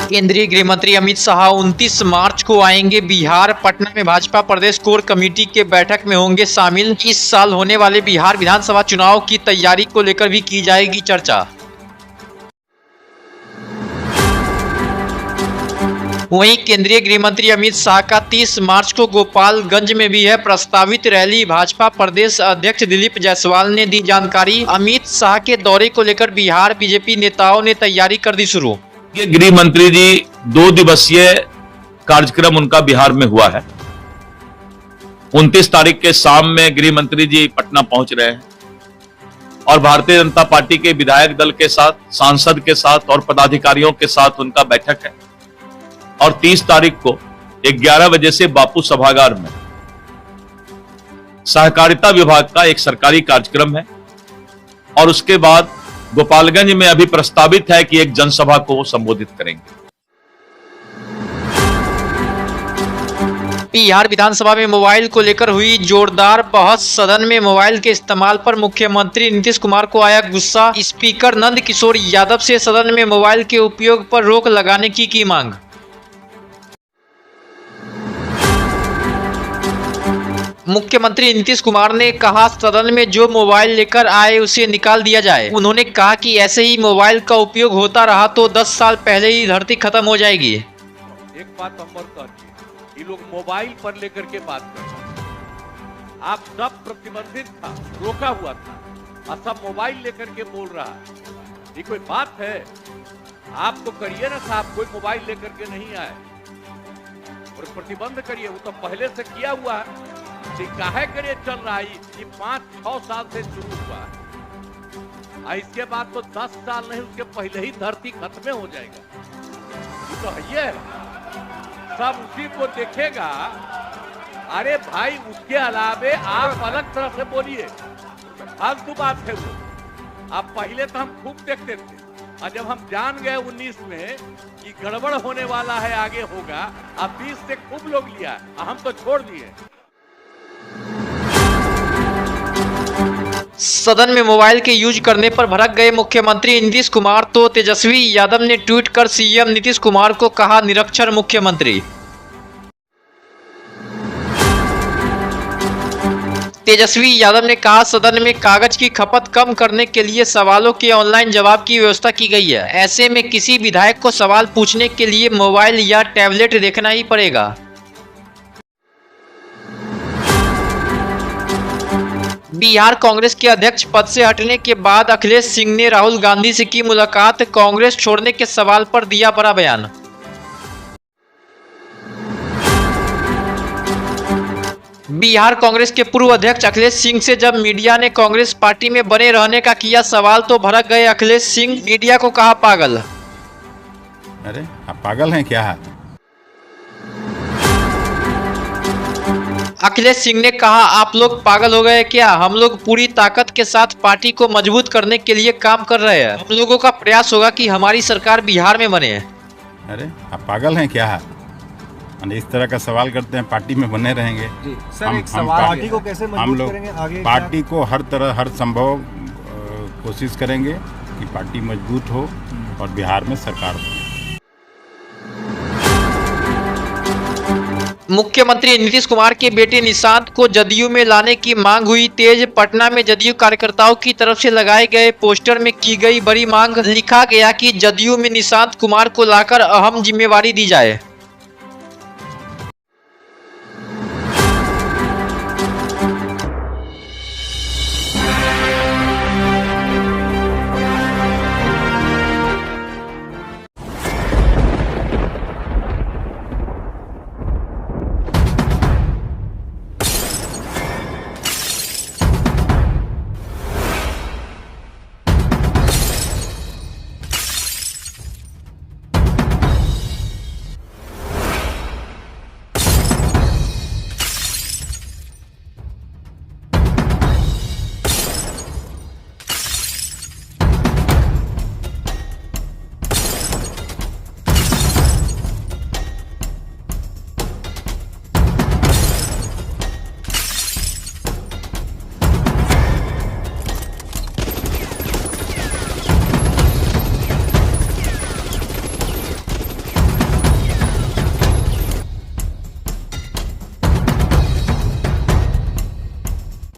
केंद्रीय गृह मंत्री अमित शाह 29 मार्च को आएंगे बिहार। पटना में भाजपा प्रदेश कोर कमेटी के बैठक में होंगे शामिल। इस साल होने वाले बिहार विधानसभा चुनाव की तैयारी को लेकर भी की जाएगी चर्चा। वहीं केंद्रीय गृह मंत्री अमित शाह का 30 मार्च को गोपालगंज में भी है प्रस्तावित रैली। भाजपा प्रदेश अध्यक्ष दिलीप जायसवाल ने दी जानकारी। अमित शाह के दौरे को लेकर बिहार बीजेपी नेताओं ने तैयारी कर दी शुरू। गृह मंत्री जी 2 दिवसीय कार्यक्रम उनका बिहार में हुआ है। 29 तारीख के शाम में गृह मंत्री जी पटना पहुंच रहे हैं और भारतीय जनता पार्टी के विधायक दल के साथ, सांसद के साथ और पदाधिकारियों के साथ उनका बैठक है। और 30 तारीख को 11 बजे से बापू सभागार में सहकारिता विभाग का एक सरकारी कार्यक्रम है और उसके बाद गोपालगंज में अभी प्रस्तावित है कि एक जनसभा को संबोधित करेंगे। बिहार विधानसभा में मोबाइल को लेकर हुई जोरदार बहस। सदन में मोबाइल के इस्तेमाल पर मुख्यमंत्री नीतीश कुमार को आया गुस्सा। स्पीकर नंद किशोर यादव से सदन में मोबाइल के उपयोग पर रोक लगाने की मांग। मुख्यमंत्री नीतीश कुमार ने कहा सदन में जो मोबाइल लेकर आए उसे निकाल दिया जाए। उन्होंने कहा कि ऐसे ही मोबाइल का उपयोग होता रहा तो 10 साल पहले ही धरती खत्म हो जाएगी। एक बात हम और कहती है, ये लोग मोबाइल पर लेकर के बात कर रहे हैं। आप सब प्रतिबंधित था, रोका हुआ था और सब मोबाइल लेकर के बोल रहा है। ये कोई बात है? आप तो करिए ना साहब, कोई मोबाइल लेकर के नहीं आए और प्रतिबंध करिए। वो तो पहले से किया हुआ है, काहे करे चल रहा है। ये 5-6 साल से शुरू हुआ है। इसके बाद तो 10 साल नहीं, उसके पहले ही धरती खत्म हो जाएगा। ये तो है, सब उसी को देखेगा। अरे भाई, उसके अलावे आप अलग तरह से बोलिए, फालतू बात है वो। आप पहले तो हम खूब देखते थे और जब हम जान गए 19 में कि गड़बड़ होने वाला है, आगे होगा, अब 20 से खूब लोग लिया, हम तो छोड़ दिए। सदन में मोबाइल के यूज करने पर भड़क गए मुख्यमंत्री नीतीश कुमार तो तेजस्वी यादव ने ट्वीट कर सीएम नीतीश कुमार को कहा निरक्षर मुख्यमंत्री। तेजस्वी यादव ने कहा सदन में कागज की खपत कम करने के लिए सवालों के ऑनलाइन जवाब की व्यवस्था की गई है। ऐसे में किसी विधायक को सवाल पूछने के लिए मोबाइल या टैबलेट देखना ही पड़ेगा। बिहार कांग्रेस के अध्यक्ष पद से हटने के बाद अखिलेश सिंह ने राहुल गांधी से की मुलाकात। कांग्रेस छोड़ने के सवाल पर दिया बड़ा बयान। बिहार कांग्रेस के पूर्व अध्यक्ष अखिलेश सिंह से जब मीडिया ने कांग्रेस पार्टी में बने रहने का किया सवाल तो भड़क गए अखिलेश सिंह। मीडिया को कहा पागल। अरे आप पागल हैं क्या? अखिलेश सिंह ने कहा आप लोग पागल हो गए क्या? हम लोग पूरी ताकत के साथ पार्टी को मजबूत करने के लिए काम कर रहे हैं। हम लोगों का प्रयास होगा कि हमारी सरकार बिहार में बने। अरे आप पागल हैं क्या? इस तरह का सवाल करते हैं, पार्टी में बने रहेंगे। हम पार्टी को कैसे मजबूत करेंगे? आगे पार्टी को हर तरह, हर संभव कोशिश करेंगे कि पार्टी मजबूत हो और बिहार में सरकार हो। मुख्यमंत्री नीतीश कुमार के बेटे निशांत को जदयू में लाने की मांग हुई तेज। पटना में जदयू कार्यकर्ताओं की तरफ से लगाए गए पोस्टर में की गई बड़ी मांग। लिखा गया कि जदयू में निशांत कुमार को लाकर अहम जिम्मेवारी दी जाए।